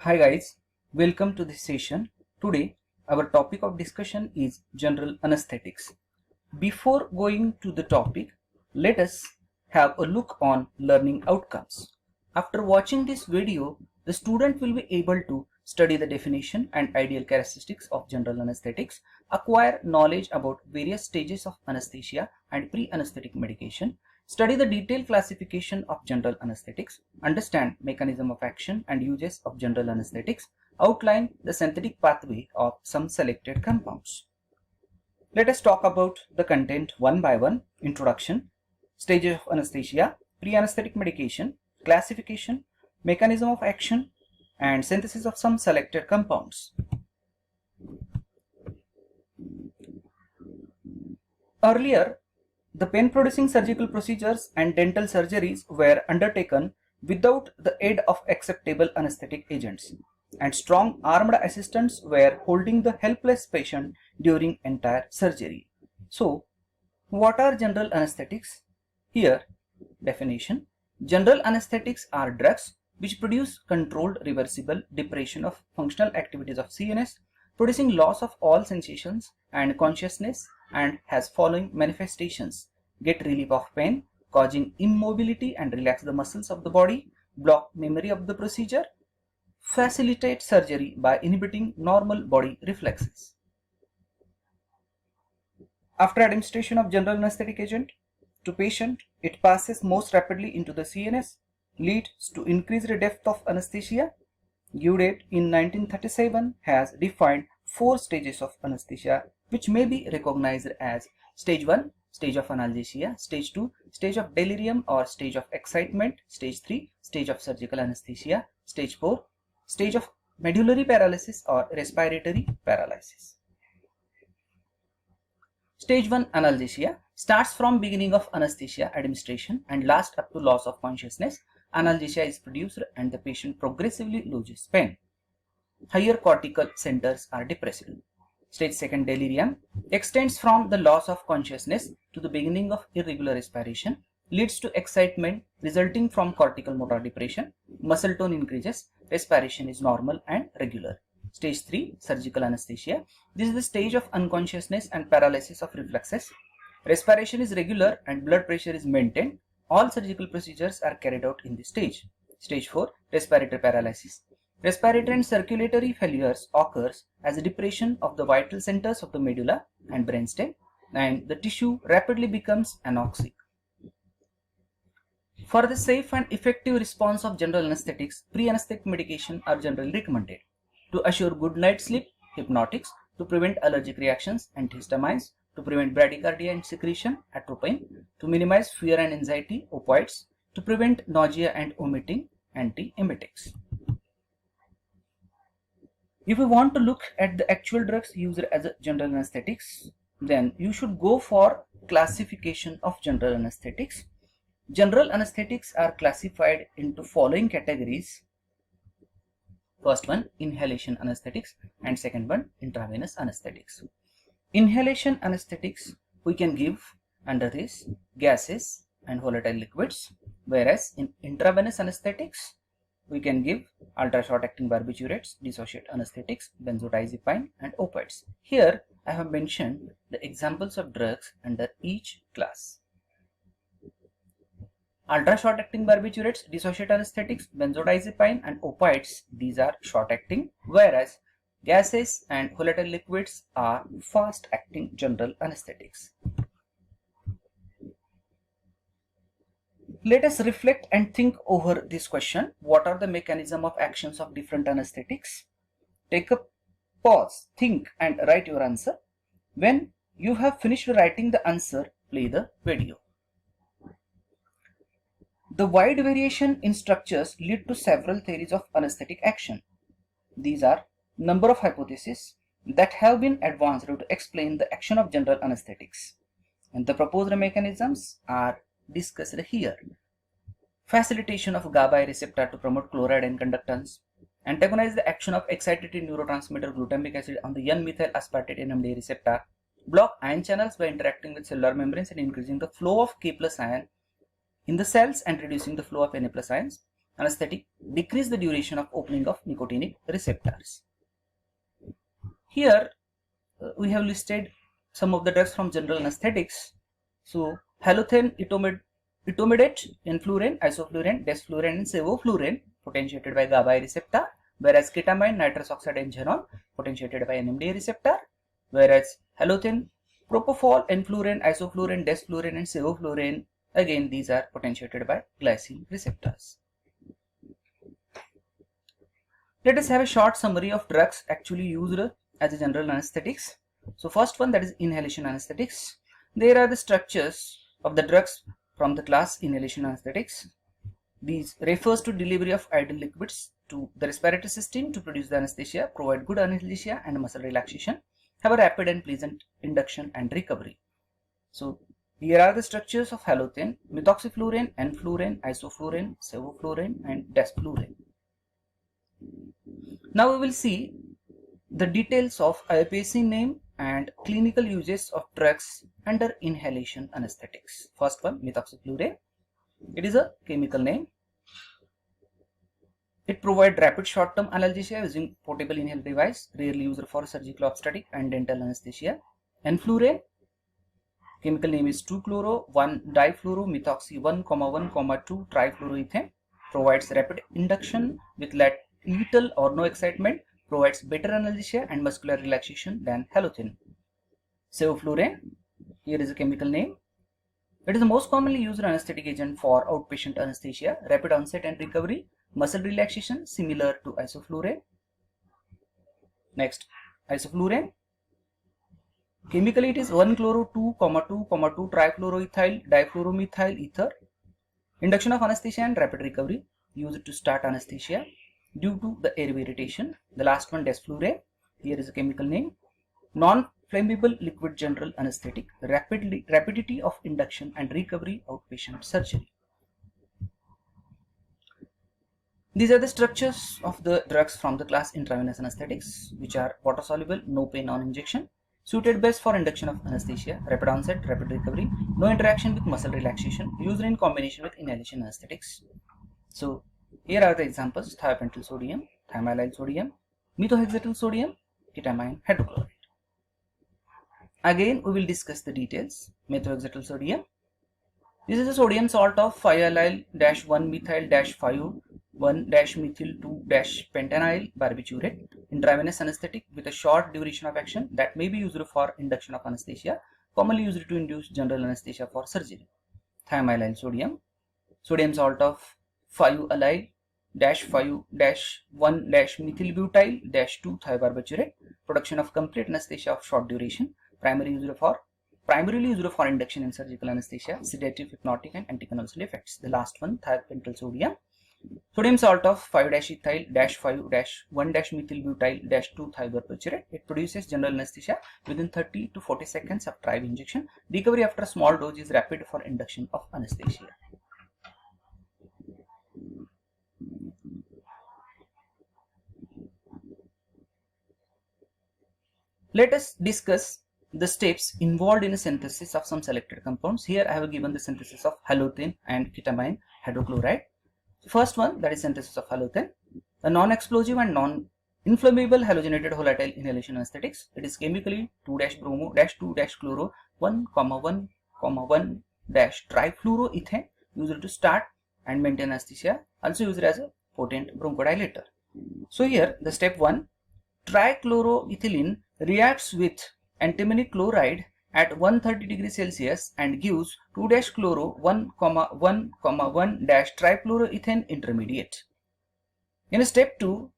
Hi guys, welcome to this session. Today our topic of discussion is general anesthetics. Before going to the topic, let us have a look on learning outcomes. After watching this video, the student will be able to study the definition and ideal characteristics of general anesthetics, acquire knowledge about various stages of anesthesia and pre-anesthetic medication, study the detailed classification of general anesthetics, understand mechanism of action and uses of general anesthetics, outline the synthetic pathway of some selected compounds. Let us talk about the content one by one. Introduction, stages of anesthesia, pre-anesthetic medication, classification, mechanism of action, and synthesis of some selected compounds. Earlier, the pain-producing surgical procedures and dental surgeries were undertaken without the aid of acceptable anesthetic agents, and strong armed assistants were holding the helpless patient during entire surgery. So, what are general anesthetics? Here, definition. General anesthetics are drugs which produce controlled reversible depression of functional activities of CNS, producing loss of all sensations and consciousness, and has following manifestations: get relief of pain, causing immobility and relax the muscles of the body, block memory of the procedure, facilitate surgery by inhibiting normal body reflexes. After administration of general anesthetic agent to patient, it passes most rapidly into the CNS, leads to increased depth of anesthesia. Gaudet in 1937 has defined 4 stages of anesthesia which may be recognized as stage 1, stage of analgesia; stage 2, stage of delirium or stage of excitement; stage 3, stage of surgical anesthesia; stage 4, stage of medullary paralysis or respiratory paralysis. Stage 1 analgesia starts from beginning of anesthesia administration and lasts up to loss of consciousness. Analgesia is produced and the patient progressively loses pain. Higher cortical centers are depressed. Stage 2 delirium extends from the loss of consciousness to the beginning of irregular respiration, leads to excitement resulting from cortical motor depression, muscle tone increases, respiration is normal and regular. Stage 3 surgical anesthesia. This is the stage of unconsciousness and paralysis of reflexes. Respiration is regular and blood pressure is maintained. All surgical procedures are carried out in this stage. Stage 4 respiratory paralysis. Respiratory and circulatory failures occurs as a depression of the vital centers of the medulla and brainstem, and the tissue rapidly becomes anoxic. For the safe and effective response of general anesthetics, pre-anesthetic medication are generally recommended. To assure good night sleep, hypnotics; to prevent allergic reactions, antihistamines; to prevent bradycardia and secretion, atropine; to minimize fear and anxiety, opioids; to prevent nausea and vomiting, antiemetics. If you want to look at the actual drugs used as a general anesthetics, then you should go for classification of general anesthetics. General anesthetics are classified into following categories. First one, inhalation anesthetics, and second one, intravenous anesthetics. Inhalation anesthetics we can give under this gases and volatile liquids, whereas in intravenous anesthetics we can give ultra short acting barbiturates, dissociate anesthetics, benzodiazepine and opioids. Here I have mentioned the examples of drugs under each class. Ultra short acting barbiturates, dissociate anesthetics, benzodiazepine and opioids, these are short acting, whereas gases and volatile liquids are fast acting general anesthetics. Let us reflect and think over this question. What are the mechanism of actions of different anesthetics? Take a pause, think and write your answer. When you have finished writing the answer, play the video. The wide variation in structures lead to several theories of anesthetic action. These are number of hypotheses that have been advanced to explain the action of general anesthetics, and the proposed mechanisms are discussed here. Facilitation of GABA receptor to promote chloride and conductance, antagonize the action of excitatory neurotransmitter glutamic acid on the N-methyl aspartate NMDA receptor, block ion channels by interacting with cellular membranes and increasing the flow of K+ ion in the cells and reducing the flow of Na+ ions, anesthetic decrease the duration of opening of nicotinic receptors. Here we have listed some of the drugs from general anesthetics. So halothane, etomidate, enflurane, isoflurane, desflurane and sevoflurane potentiated by GABA receptor, whereas ketamine, nitrous oxide and xenon potentiated by NMDA receptor, whereas halothane, propofol, enflurane, isoflurane, desflurane and sevoflurane, again these are potentiated by glycine receptors. Let us have a short summary of drugs actually used as a general anesthetics. So first one, that is inhalation anesthetics. There are the structures of the drugs from the class inhalation anesthetics. These refers to delivery of ideal liquids to the respiratory system to produce the anesthesia, provide good analgesia and muscle relaxation, have a rapid and pleasant induction and recovery. So here are the structures of halothane, methoxyflurane, enflurane, isoflurane, sevoflurane and desflurane. Now we will see the details of IUPAC name and clinical uses of drugs under inhalation anesthetics. First one, methoxyflurane. It is a chemical name. It provides rapid short-term analgesia using portable inhale device, rarely used for surgical obstetric and dental anesthesia. Enflurane, chemical name is 2-chloro-1-difluoromethoxy 1,1,2 trifluoroethane, provides rapid induction with little or no excitement, provides better analgesia and muscular relaxation than halothane. Sevoflurane, here is a chemical name. It is the most commonly used anesthetic agent for outpatient anesthesia, rapid onset and recovery, muscle relaxation similar to isoflurane. Next, isoflurane. Chemically it is 1-chloro-2,2,2 trifluoroethyl difluoromethyl ether. Induction of anesthesia and rapid recovery, used to start anesthesia due to the airway irritation. The last one, desflurane. Here is a chemical name. Non-flammable liquid general anesthetic, rapidity of induction and recovery, outpatient surgery. These are the structures of the drugs from the class intravenous anesthetics, which are water soluble, no pain, non-injection, suited best for induction of anesthesia, rapid onset, rapid recovery, no interaction with muscle relaxation, used in combination with inhalation anesthetics. So here are the examples: thiopentyl sodium, thiamylyl sodium, methohexityl sodium, ketamine hydrochloride. Again we will discuss the details. Methohexityl sodium. This is a sodium salt of 5-allyl-1-methyl-2-pentenyl barbiturate, intravenous anesthetic with a short duration of action that may be used for induction of anesthesia, commonly used to induce general anesthesia for surgery. Thiamylyl sodium. Sodium salt of 5-allyl-5-1-methylbutyl-2 thiobarbiturate, production of complete anesthesia of short duration, primarily used for induction in surgical anesthesia, sedative, hypnotic and anticonvulsant effects. The last one, thiopentyl sodium. Sodium salt of 5-ethyl-5-1-methylbutyl-2 thiobarbiturate. It produces general anesthesia within 30 to 40 seconds after IV injection. Recovery after a small dose is rapid for induction of anesthesia. Let us discuss the steps involved in a synthesis of some selected compounds. Here I have given the synthesis of halothane and ketamine hydrochloride. First one, that is synthesis of halothane, a non-explosive and non-inflammable halogenated volatile inhalation anesthetics. It is chemically 2-bromo-2-chloro 1,1,1-trifluoroethane, used to start and maintain anesthesia, also used as a potent bronchodilator. So here the step 1, trichloroethylene reacts with antimony chloride at 130 degrees Celsius and gives 2-chloro 1,1,1-trifluoroethane intermediate. In step 2,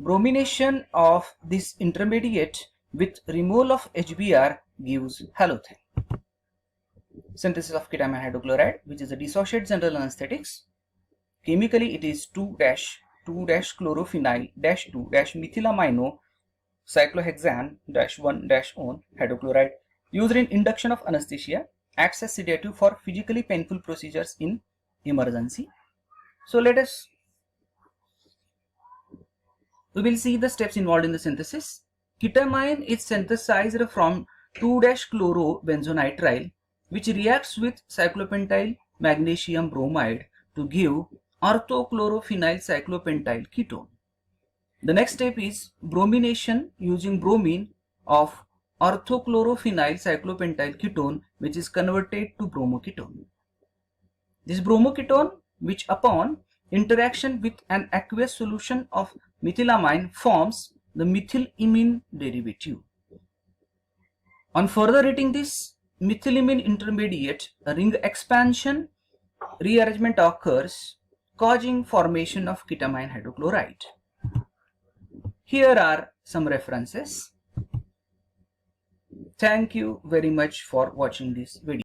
bromination of this intermediate with removal of HBr gives halothane. Synthesis of ketamine hydrochloride, which is a dissociate general anesthetics. Chemically it is 2-chlorophenyl-2-methylamino cyclohexane-1-on hydrochloride, used in induction of anesthesia, acts as sedative for physically painful procedures in emergency. So we will see the steps involved in the synthesis. Ketamine is synthesized from 2-chlorobenzonitrile, which reacts with cyclopentyl magnesium bromide to give orthochlorophenyl cyclopentyl ketone. The next step is bromination using bromine of orthochlorophenyl cyclopentyl ketone, which is converted to bromoketone. This bromoketone, which upon interaction with an aqueous solution of methylamine forms the methylamine derivative. On further heating this methylamine intermediate, a ring expansion rearrangement occurs, causing formation of ketamine hydrochloride. Here are some references. Thank you very much for watching this video.